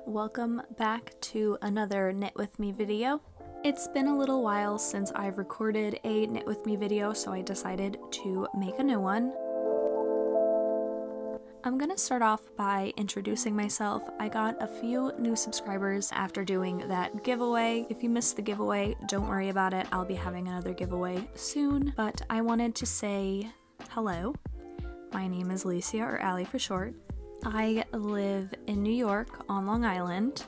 welcome back to another Knit With Me video. It's been a little while since I've recorded a Knit With Me video, so I decided to make a new one. I'm gonna start off by introducing myself. I got a few new subscribers after doing that giveaway. If you missed the giveaway, don't worry about it. I'll be having another giveaway soon, but I wanted to say hello. My name is Alicia, or Allie for short. I live in New York on Long Island.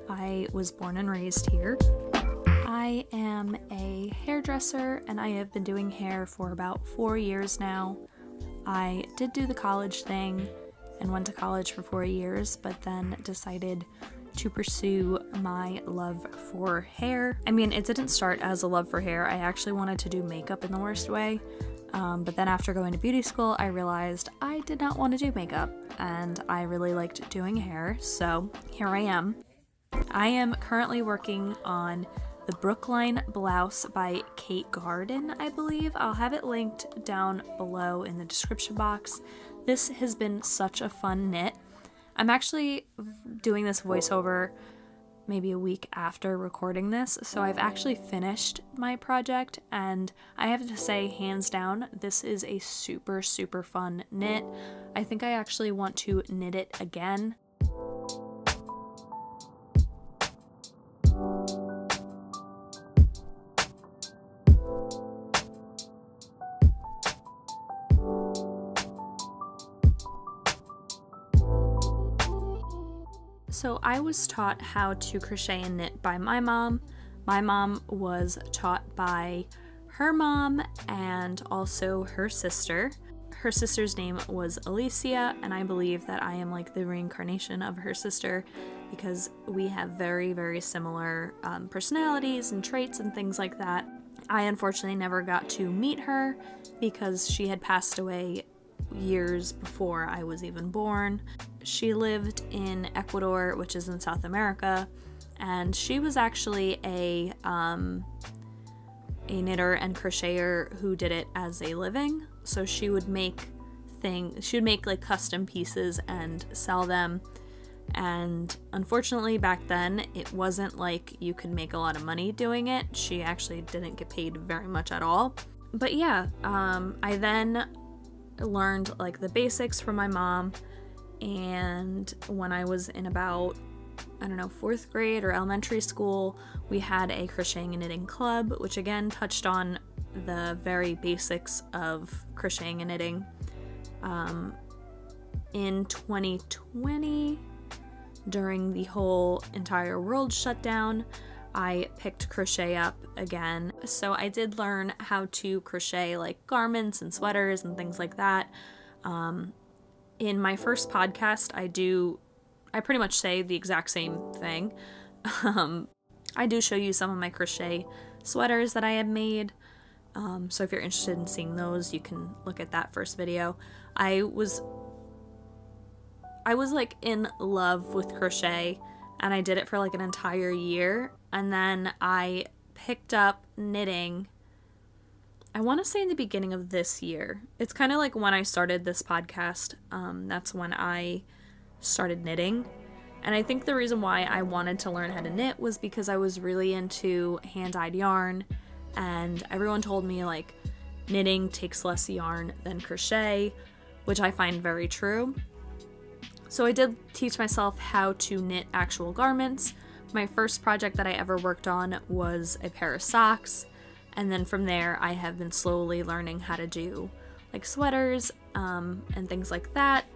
I was born and raised here. I am a hairdresser and I have been doing hair for about 4 years now. I did do the college thing and went to college for 4 years, but then decided to pursue my love for hair. I mean, it didn't start as a love for hair. I actually wanted to do makeup in the worst way. But then after going to beauty school, I realized I did not want to do makeup and I really liked doing hair, so here I am. I am currently working on the Brookline Blouse by Kate Gardin, I believe. I'll have it linked down below in the description box. This has been such a fun knit. I'm actually doing this voiceover maybe a week after recording this, so I've actually finished my project, and I have to say, hands down, this is a super fun knit. I think I actually want to knit it again. So I was taught how to crochet and knit by my mom. My mom was taught by her mom and also her sister. Her sister's name was Alicia, and I believe that I am like the reincarnation of her sister because we have very similar personalities and traits and things like that. I unfortunately never got to meet her because she had passed away years before I was even born. She lived in Ecuador, which is in South America, and she was actually a knitter and crocheter who did it as a living. So she would make like custom pieces and sell them. And unfortunately back then it wasn't like you could make a lot of money doing it. She actually didn't get paid very much at all. But yeah, I then learned like the basics from my mom, and when I was in about, I don't know, 4th grade or elementary school, we had a crocheting and knitting club, which again touched on the very basics of crocheting and knitting. In 2020, during the whole entire world shutdown, I picked crochet up again. So I did learn how to crochet like garments and sweaters and things like that. In my first podcast, I pretty much say the exact same thing. I do show you some of my crochet sweaters that I have made. So if you're interested in seeing those, you can look at that first video. I was like in love with crochet, and I did it for like an entire year, and then I picked up knitting, I want to say in the beginning of this year. It's kind of like when I started this podcast, that's when I started knitting. And I think the reason why I wanted to learn how to knit was because I was really into hand-dyed yarn, and everyone told me like knitting takes less yarn than crochet, which I find very true. So I did teach myself how to knit actual garments. My first project that I ever worked on was a pair of socks, and then from there I have been slowly learning how to do like sweaters and things like that.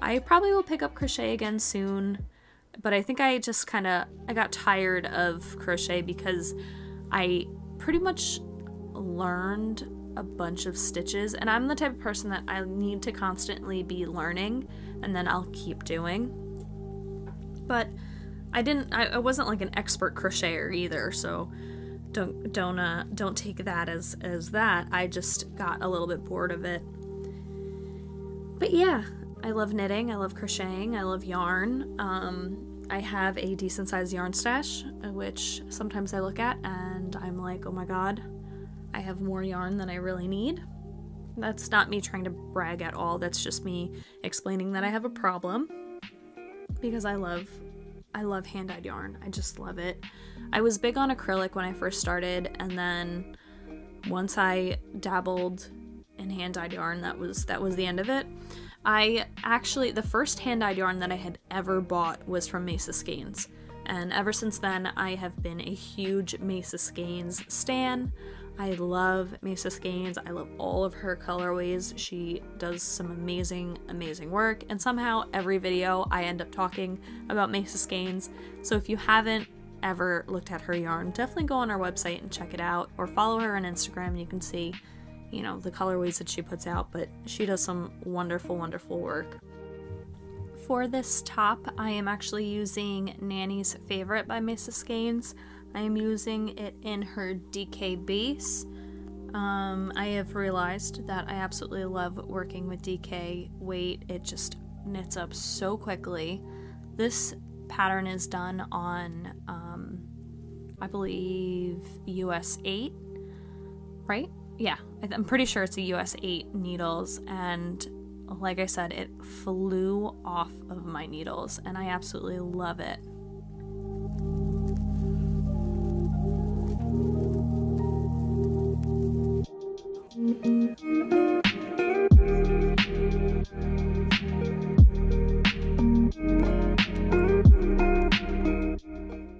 I probably will pick up crochet again soon, but I think I just I got tired of crochet because I pretty much learned a bunch of stitches, and I'm the type of person that I need to constantly be learning and then I'll keep doing. But I wasn't like an expert crocheter either, so don't take that as that. I just got a little bit bored of it. But yeah, I love knitting, I love crocheting, I love yarn. I have a decent sized yarn stash, which sometimes I look at and I'm like, oh my god, I have more yarn than I really need. That's not me trying to brag at all, that's just me explaining that I have a problem, because I love hand-dyed yarn. I just love it. I was big on acrylic when I first started, and then once I dabbled in hand-dyed yarn, that was the end of it. The first hand-dyed yarn that I had ever bought was from Mace of Skeins, and ever since then I have been a huge Mace of Skeins stan. I love Mace of Skeins. I love all of her colorways. She does some amazing, amazing work, and somehow every video I end up talking about Mace of Skeins. So if you haven't ever looked at her yarn, definitely go on our website and check it out, or follow her on Instagram and you can see, you know, the colorways that she puts out, but she does some wonderful, wonderful work. For this top, I am actually using Nanny's Favorite by Mace of Skeins. I am using it in her DK base. I have realized that I absolutely love working with DK weight. It just knits up so quickly. This pattern is done on, I believe, US 8, right? Yeah, I'm pretty sure it's a US 8 needles, and like I said, it flew off of my needles, and I absolutely love it.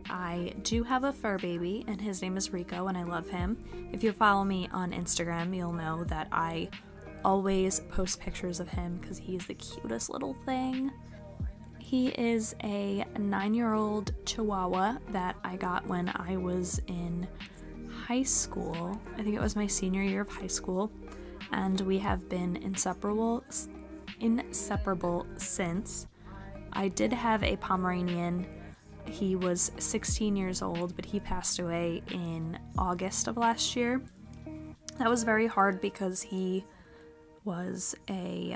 I do have a fur baby, and his name is Rico, and I love him. If you follow me on Instagram, you'll know that I always post pictures of him because he's the cutest little thing. He is a 9-year-old Chihuahua that I got when I was in high school. I think it was my senior year of high school, and we have been inseparable since. I did have a Pomeranian. He was 16 years old, but he passed away in August of last year. That was very hard because he was a,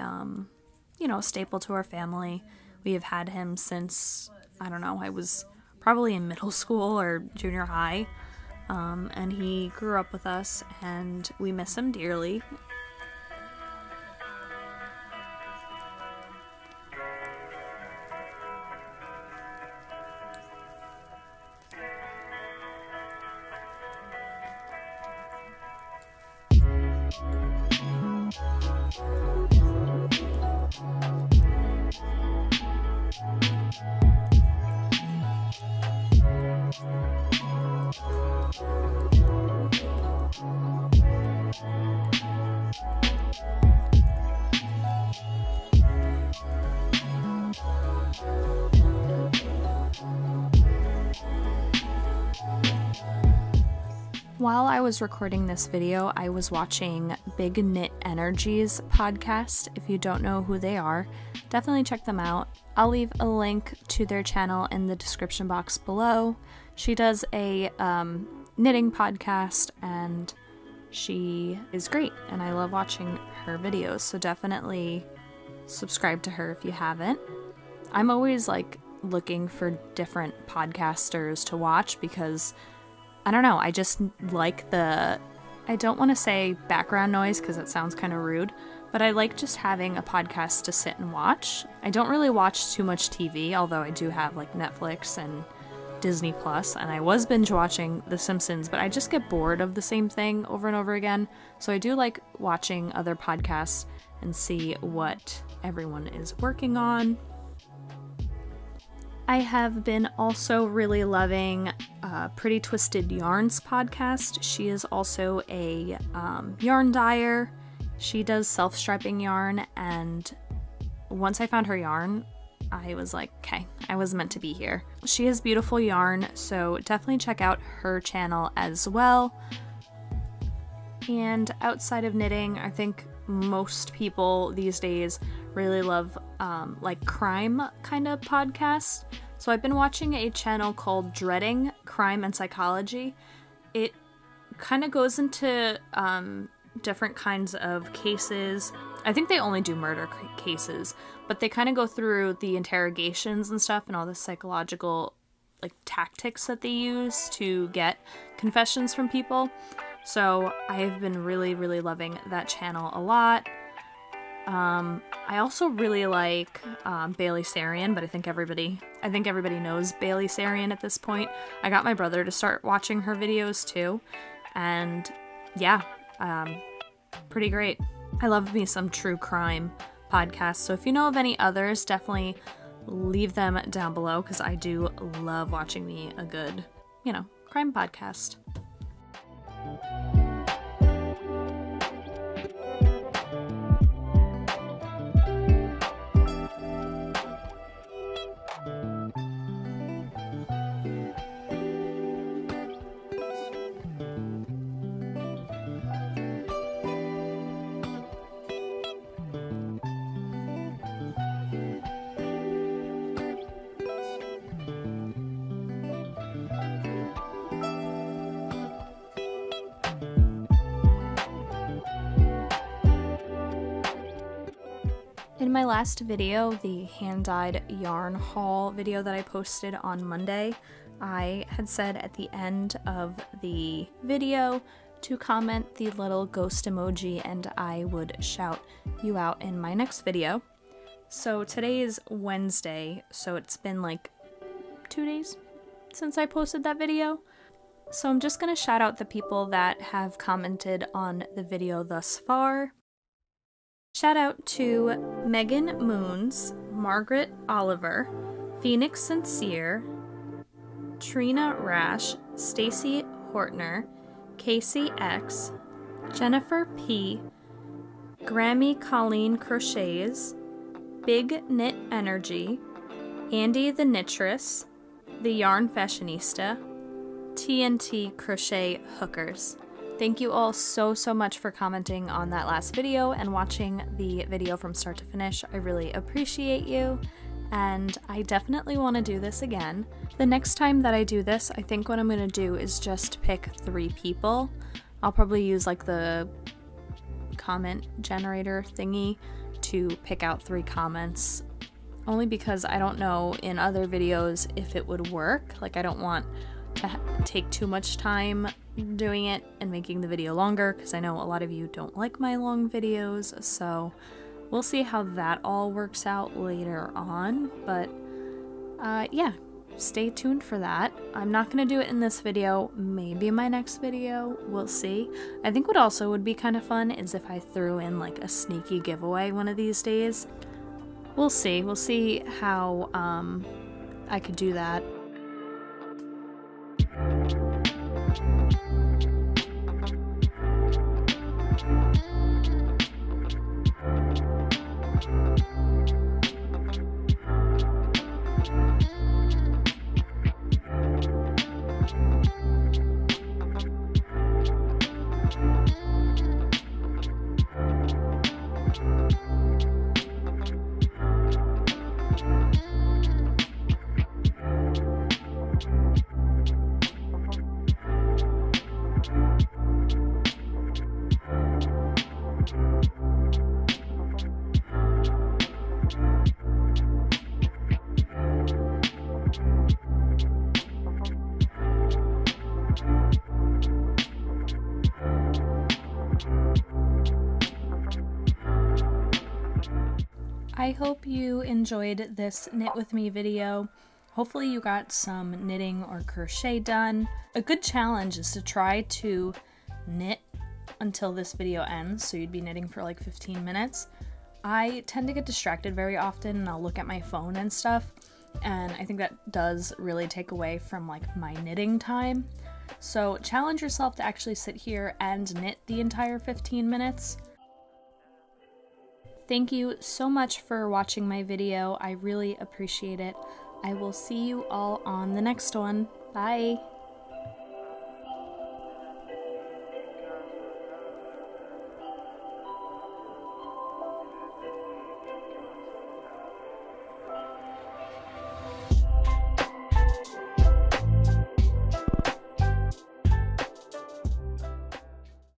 staple to our family. We have had him since, I don't know, I was probably in middle school or junior high, and he grew up with us, and we miss him dearly. While I was recording this video, I was watching Big Knit Energy's podcast. If you don't know who they are, definitely check them out. I'll leave a link to their channel in the description box below. She does a knitting podcast, and she is great, and I love watching her videos, so definitely subscribe to her if you haven't. I'm always like looking for different podcasters to watch because I don't know, I just like I don't want to say background noise because it sounds kind of rude, but I like just having a podcast to sit and watch. I don't really watch too much TV, although I do have like Netflix and Disney Plus, and I was binge watching The Simpsons, but I just get bored of the same thing over and over again, so I do like watching other podcasts and see what everyone is working on. I have been also really loving Pretty Twisted Yarns podcast. She is also a yarn dyer. She does self-striping yarn, and once I found her yarn, I was like, okay, I was meant to be here. She has beautiful yarn, so definitely check out her channel as well. And outside of knitting, I think most people these days really love like crime kind of podcasts. So I've been watching a channel called Dreading Crime and Psychology. It kind of goes into different kinds of cases. I think they only do murder cases, but they kind of go through the interrogations and stuff and all the psychological like tactics that they use to get confessions from people. So I've been really, really loving that channel a lot. I also really like Bailey Sarian, but I think everybody knows Bailey Sarian at this point. I got my brother to start watching her videos too, and yeah, pretty great. I love me some true crime podcasts, so if you know of any others, definitely leave them down below, because I do love watching me a good, you know, crime podcast. In my last video, the hand-dyed yarn haul video that I posted on Monday, I had said at the end of the video to comment the little ghost emoji and I would shout you out in my next video. So today is Wednesday, so it's been like 2 days since I posted that video. So I'm just gonna shout out the people that have commented on the video thus far. Shout out to Megan Moons, Margaret Oliver, Phoenix Sincere, Trina Rash, Stacy Hortner, Casey X, Jennifer P, Grammy Colleen Crochets, Big Knit Energy, Andy the Knitress, The Yarn Fashionista, TNT Crochet Hookers. Thank you all so much for commenting on that last video and watching the video from start to finish. I really appreciate you, and I definitely want to do this again. The next time that I do this, I think what I'm going to do is just pick 3 people. I'll probably use like the comment generator thingy to pick out 3 comments, only because I don't know in other videos if it would work. Like, I don't want to take too much time doing it and making the video longer, because I know a lot of you don't like my long videos, so we'll see how that all works out later on. But yeah, stay tuned for that. I'm not gonna do it in this video, maybe my next video, we'll see. I think what also would be kind of fun is if I threw in like a sneaky giveaway one of these days. We'll see how I could do that. I hope you enjoyed this knit with me video. Hopefully you got some knitting or crochet done. A good challenge is to try to knit until this video ends, so you'd be knitting for like 15 minutes. I tend to get distracted very often and I'll look at my phone and stuff, and I think that does really take away from like my knitting time. So challenge yourself to actually sit here and knit the entire 15 minutes. Thank you so much for watching my video. I really appreciate it. I will see you all on the next one. Bye!